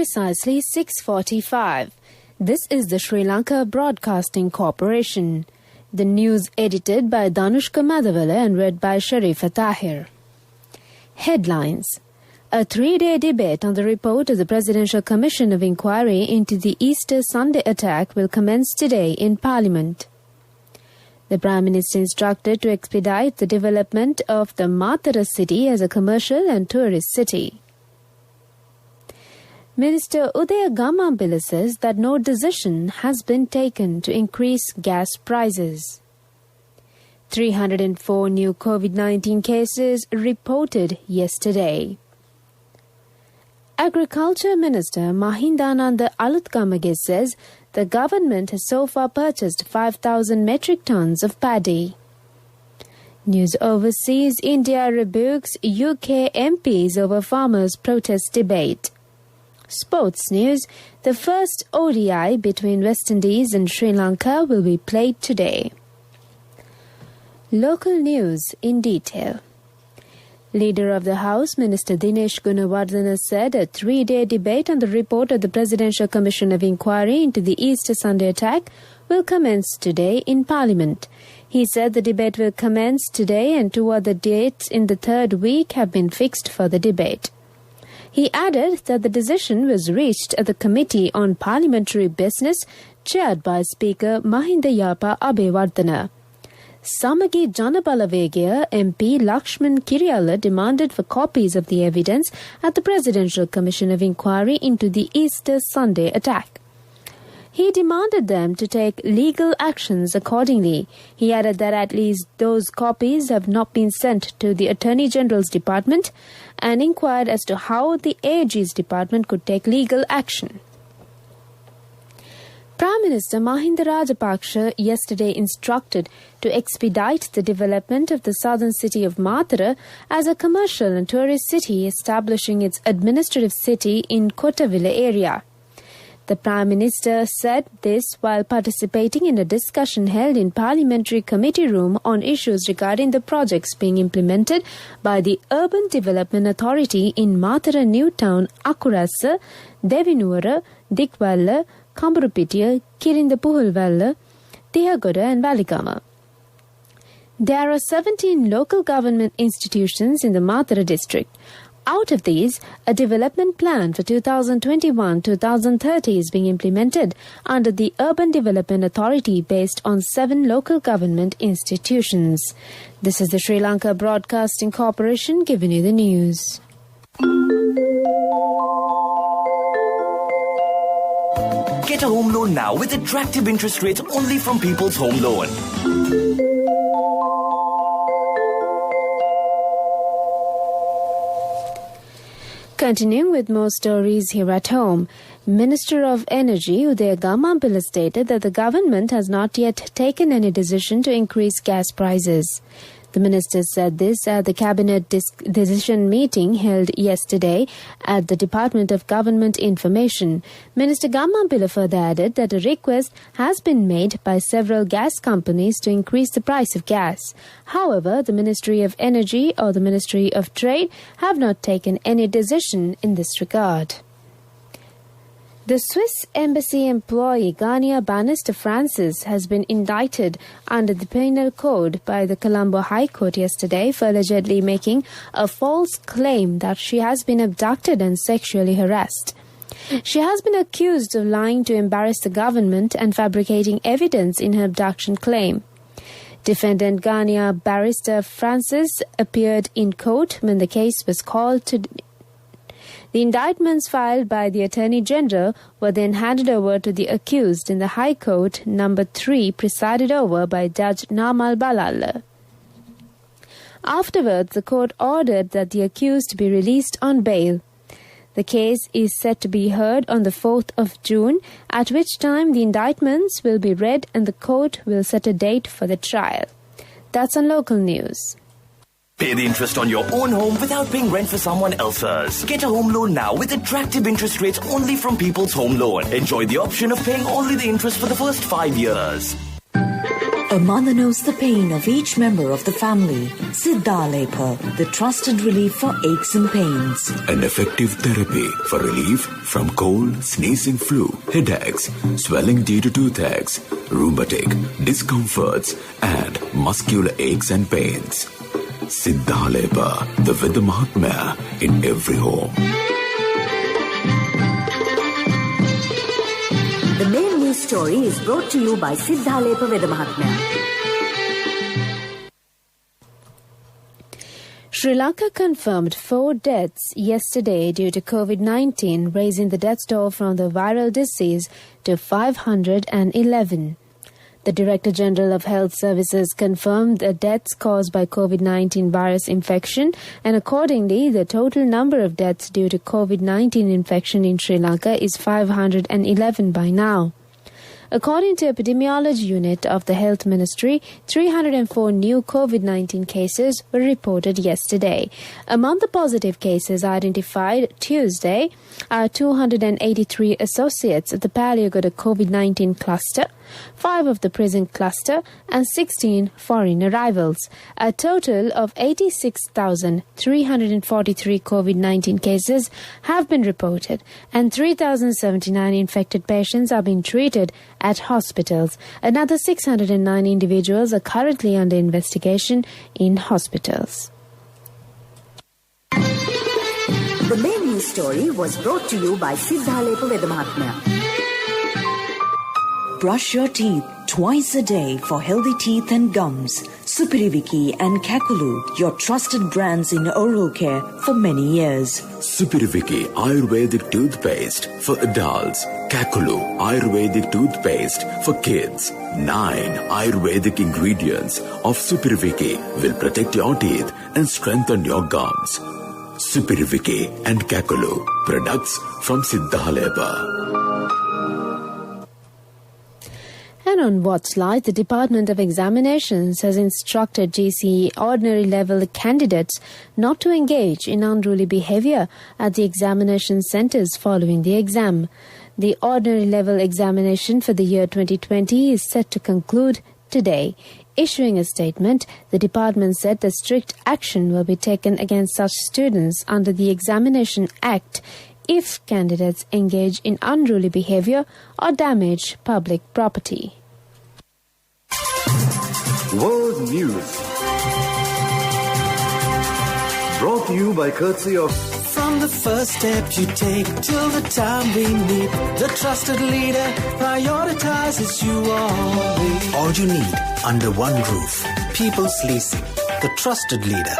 precisely 6:45. This is the Sri Lanka Broadcasting Corporation. The news edited by Danushka Madhavala and read by Sharifa Tahir. Headlines. A 3-day debate on the report of the Presidential Commission of Inquiry into the Easter Sunday attack will commence today in Parliament. The Prime Minister instructed to expedite the development of the Matara city as a commercial and tourist city. Minister Udaya Gamambila says that no decision has been taken to increase gas prices. 304 new COVID-19 cases reported yesterday. Agriculture Minister Mahindananda Alutkamage says the government has so far purchased 5,000 metric tons of paddy. News overseas, India rebukes UK MPs over farmers' protest debate. Sports news, the first ODI between West Indies and Sri Lanka will be played today. Local news in detail. Leader of the House, Minister Dinesh Gunawardena said a 3-day debate on the report of the Presidential Commission of Inquiry into the Easter Sunday attack will commence today in Parliament. He said the debate will commence today and 2 other dates in the third week have been fixed for the debate. He added that the decision was reached at the Committee on Parliamentary Business chaired by Speaker Mahinda Yapa Abewardena. Samagi Janabalavegaya MP Lakshman Kiriyala demanded for copies of the evidence at the Presidential Commission of Inquiry into the Easter Sunday attack. He demanded them to take legal actions accordingly. He added that at least those copies have not been sent to the Attorney General's Department and inquired as to how the AG's department could take legal action. Prime Minister Mahinda Rajapaksa yesterday instructed to expedite the development of the southern city of Matara as a commercial and tourist city, establishing its administrative city in Kottavilla area. The Prime Minister said this while participating in a discussion held in Parliamentary Committee Room on issues regarding the projects being implemented by the Urban Development Authority in Matara New Town, Akurasa, Devinuwara, Dikwalla, Kamburupitiya, Kirinda Puhulwalla, Tihagoda and Valigama. There are 17 local government institutions in the Matara district. Out of these, a development plan for 2021-2030 is being implemented under the Urban Development Authority based on 7 local government institutions. This is the Sri Lanka Broadcasting Corporation giving you the news. Get a home loan now with attractive interest rates only from People's Home Loan. Continuing with more stories here at home, Minister of Energy Udaya Gamambila stated that the government has not yet taken any decision to increase gas prices. The minister said this at the Cabinet decision meeting held yesterday at the Department of Government Information. Minister Gamambila further added that a request has been made by several gas companies to increase the price of gas. However, the Ministry of Energy or the Ministry of Trade have not taken any decision in this regard. The Swiss Embassy employee Ghania Bannister Francis has been indicted under the Penal Code by the Colombo High Court yesterday for allegedly making a false claim that she has been abducted and sexually harassed. She has been accused of lying to embarrass the government and fabricating evidence in her abduction claim. Defendant Ghania Barrister Francis appeared in court when the case was called to. The indictments filed by the Attorney General were then handed over to the accused in the High Court Number 3, presided over by Judge Namal Balala. Afterwards, the court ordered that the accused be released on bail. The case is set to be heard on the 4th of June, at which time the indictments will be read and the court will set a date for the trial. That's on local news. Pay the interest on your own home without paying rent for someone else's. Get a home loan now with attractive interest rates only from People's Home Loan. Enjoy the option of paying only the interest for the first 5 years. A A mother knows the pain of each member of the family. Siddhalepa, the trusted relief for aches and pains. An effective therapy for relief from cold, sneezing, flu, headaches, swelling due to toothaches, rheumatic, discomforts, and muscular aches and pains. Siddhalepa, the Vedha Mahatmya in every home. The main news story is brought to you by Siddhalepa Vedha Mahatmya. Sri Lanka confirmed 4 deaths yesterday due to COVID-19, raising the death toll from the viral disease to 511. The Director General of Health Services confirmed the deaths caused by COVID-19 virus infection, and accordingly, the total number of deaths due to COVID-19 infection in Sri Lanka is 511 by now. According to Epidemiology Unit of the Health Ministry, 304 new COVID-19 cases were reported yesterday. Among the positive cases identified Tuesday are 283 associates of the Paliagoda COVID-19 cluster, 5 of the prison cluster, and 16 foreign arrivals. A total of 86,343 COVID-19 cases have been reported, and 3,079 infected patients are being treated at hospitals. Another 609 individuals are currently under investigation in hospitals. The main news story was brought to you by Siddhalepa Vedha Mahatmya. Brush your teeth twice a day for healthy teeth and gums. Supiriviki and Kakulu, your trusted brands in oral care for many years. Supiriviki Ayurvedic toothpaste for adults. Kakulu Ayurvedic toothpaste for kids. 9 Ayurvedic ingredients of Supiriviki will protect your teeth and strengthen your gums. Supiriviki and Kakulu, products from Siddhalepa. And on What's Light, the Department of Examinations has instructed GCE ordinary level candidates not to engage in unruly behavior at the examination centres following the exam. The ordinary level examination for the year 2020 is set to conclude today. Issuing a statement, the department said that strict action will be taken against such students under the Examination Act if candidates engage in unruly behavior or damage public property. World News, brought to you by courtesy of... From the first step you take till the time we meet, the trusted leader prioritizes you always. All you need under one roof. People's Leasing, the trusted leader.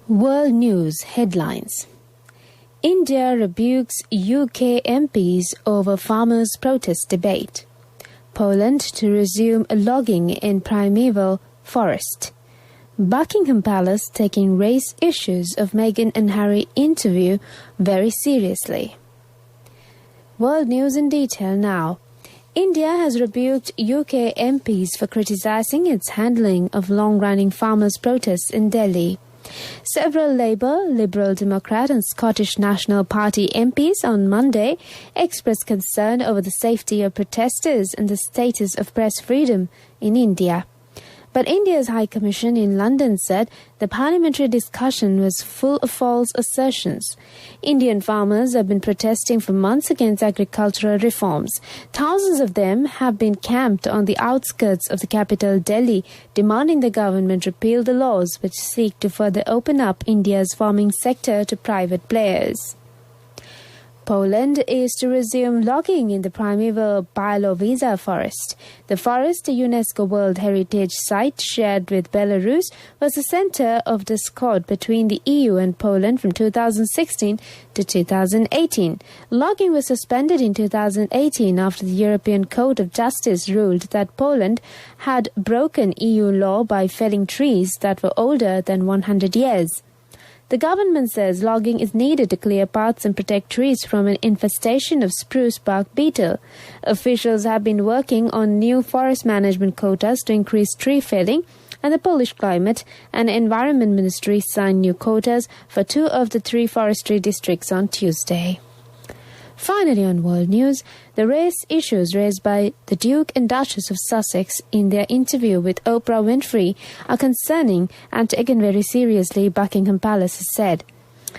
World News headlines. India rebukes UK MPs over farmers' protest debate. Poland to resume logging in primeval forest. Buckingham Palace taking race issues of Meghan and Harry interview very seriously. World News in detail now. India has rebuked UK MPs for criticising its handling of long-running farmers' protests in Delhi. Several Labour, Liberal Democrat and Scottish National Party MPs on Monday expressed concern over the safety of protesters and the status of press freedom in India. But India's High Commission in London said the parliamentary discussion was full of false assertions. Indian farmers have been protesting for months against agricultural reforms. Thousands of them have been camped on the outskirts of the capital, Delhi, demanding the government repeal the laws which seek to further open up India's farming sector to private players. Poland is to resume logging in the primeval Białowieża forest. The forest, a UNESCO World Heritage Site shared with Belarus, was the center of discord between the EU and Poland from 2016 to 2018. Logging was suspended in 2018 after the European Court of Justice ruled that Poland had broken EU law by felling trees that were older than 100 years. The government says logging is needed to clear paths and protect trees from an infestation of spruce bark beetle. Officials have been working on new forest management quotas to increase tree felling, and the Polish Climate and Environment Ministry signed new quotas for 2 of the 3 forestry districts on Tuesday. Finally, on world news, the race issues raised by the Duke and Duchess of Sussex in their interview with Oprah Winfrey are concerning and taken very seriously, Buckingham Palace has said.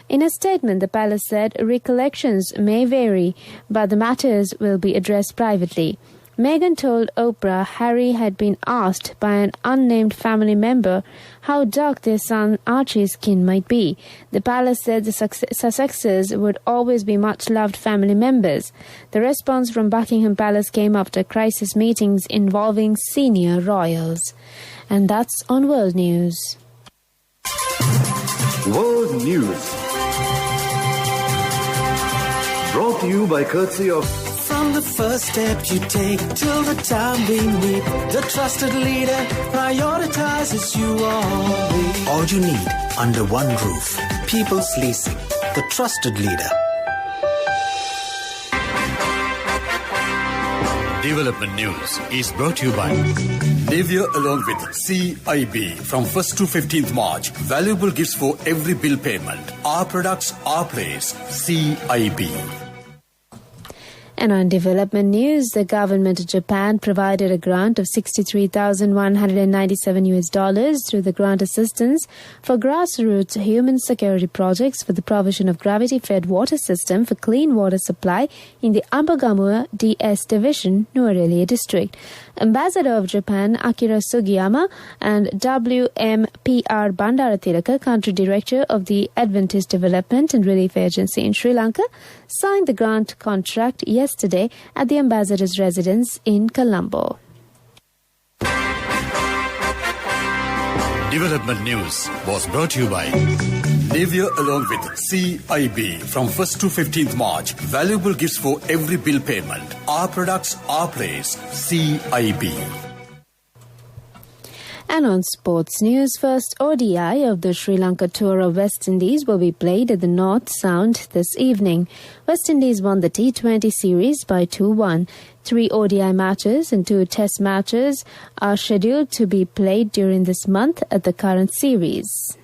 In a statement, the palace said recollections may vary, but the matters will be addressed privately. Meghan told Oprah Harry had been asked by an unnamed family member how dark their son Archie's skin might be. The palace said the Sussexes would always be much-loved family members. The response from Buckingham Palace came after crisis meetings involving senior royals. And that's on World News. World News. Brought to you by courtesy of... From the first step you take till the time we meet, the trusted leader prioritizes you always. All you need under one roof. People's Leasing, the trusted leader. Development News is brought to you by Navia along with CIB from 1st to 15th March. Valuable gifts for every bill payment. Our products, our place. CIB. And on development news, the government of Japan provided a grant of $63,197 through the grant assistance for grassroots human security projects for the provision of gravity-fed water system for clean water supply in the Ambagamua DS Division, Nuwara District. Ambassador of Japan Akira Sugiyama and WMPR Bandaratilaka, Country Director of the Adventist Development and Relief Agency in Sri Lanka, signed the grant contract yesterday at the ambassador's residence in Colombo. Development News was brought to you by Navia along with CIB from 1st to 15th March. Valuable gifts for every bill payment. Our products, our place. CIB. And on sports news, first ODI of the Sri Lanka tour of West Indies will be played at the North Sound this evening. West Indies won the T20 series by 2-1. 3 ODI matches and 2 test matches are scheduled to be played during this month at the current series.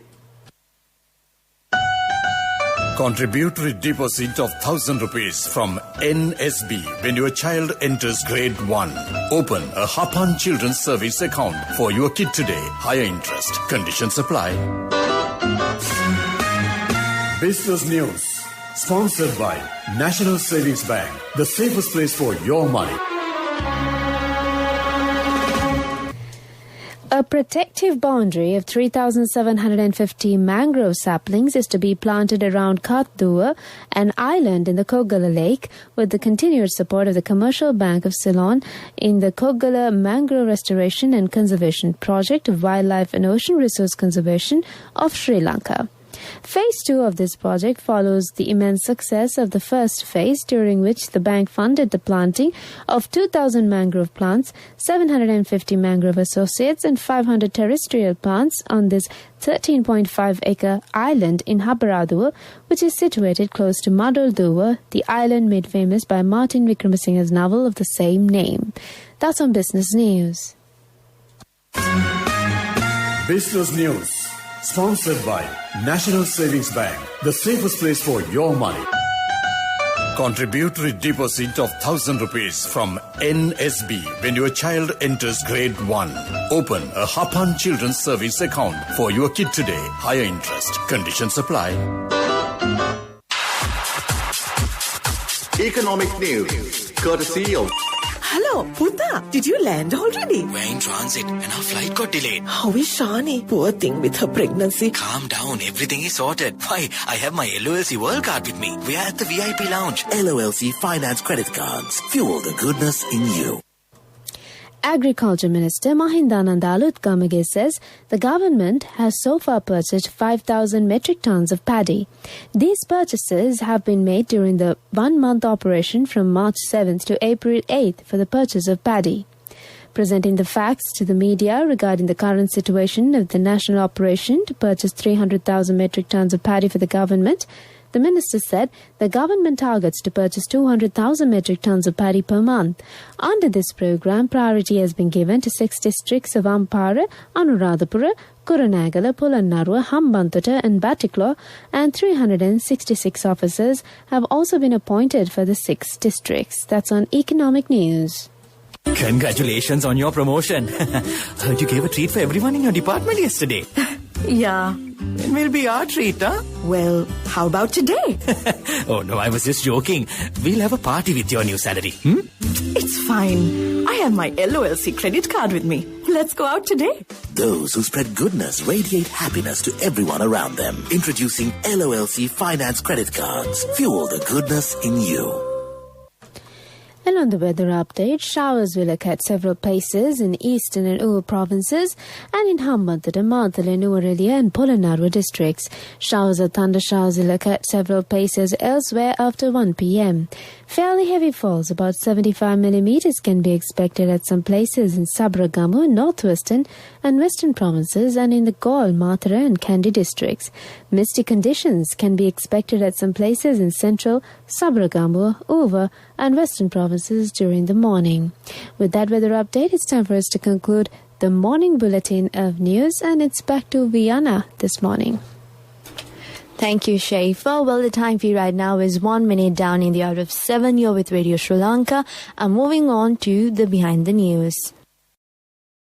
Contributory deposit of 1,000 rupees from NSB when your child enters grade 1. Open a Hapan Children's Service account for your kid today. Higher interest. Conditions apply. Business News. Sponsored by National Savings Bank. The safest place for your money. A protective boundary of 3,750 mangrove saplings is to be planted around Kathdua, an island in the Koggala Lake, with the continued support of the Commercial Bank of Ceylon in the Koggala Mangrove Restoration and Conservation Project of Wildlife and Ocean Resource Conservation of Sri Lanka. Phase 2 of this project follows the immense success of the first phase, during which the bank funded the planting of 2,000 mangrove plants, 750 mangrove associates and 500 terrestrial plants on this 13.5-acre island in Habaradua, which is situated close to Madolduwa, the island made famous by Martin Wickramasinghe's novel of the same name. That's on Business News. Business News. Sponsored by National Savings Bank. The safest place for your money. Contributory deposit of 1,000 rupees from NSB when your child enters grade 1. Open a Hapan Children's Service account for your kid today. Higher interest. Conditions apply. Economic News. Courtesy of... Hello, Puta. Did you land already? We're in transit and our flight got delayed. How is Shani? Poor thing with her pregnancy. Calm down. Everything is sorted. Why, I have my LOLC World Card with me. We are at the VIP lounge. LOLC Finance Credit Cards. Fuel the goodness in you. Agriculture Minister Mahindananda Alutkamage says the government has so far purchased 5,000 metric tons of paddy. These purchases have been made during the one-month operation from March 7th to April 8th for the purchase of paddy. Presenting the facts to the media regarding the current situation of the national operation to purchase 300,000 metric tons of paddy for the government, The minister said the government targets to purchase 200,000 metric tons of paddy per month. Under this program, priority has been given to 6 districts of Ampara, Anuradhapura, Kurunegala, Polonnaruwa, Hambantota and Batticaloa, and 366 officers have also been appointed for the 6 districts. That's on Economic News. Congratulations on your promotion. Heard you gave a treat for everyone in your department yesterday. Yeah. When will be our treat, huh? Well, how about today? Oh no, I was just joking. We'll have a party with your new salary. It's fine. I have my LOLC credit card with me. Let's go out today. Those who spread goodness radiate happiness to everyone around them. Introducing LOLC Finance Credit Cards. Fuel the goodness in you. And on the weather update, showers will occur at several places in eastern and Uva provinces and in Hambantota, Mathale, Nuwara and Polonnaruwa districts. Showers or thunder showers will occur at several places elsewhere after 1 p.m. Fairly heavy falls, about 75 millimeters, can be expected at some places in Sabragamu, northwestern and western provinces and in the Gaul, Mathura and Kandy districts. Misty conditions can be expected at some places in central, Sabragamu, Uva and western provinces during the morning. With that weather update, it's time for us to conclude the morning bulletin of news, and it's back to Vienna this morning. Thank you, Shaifa. Well, the time for you right now is 1 minute down in the hour of 7. You're with Radio Sri Lanka. I'm moving on to the Behind the News.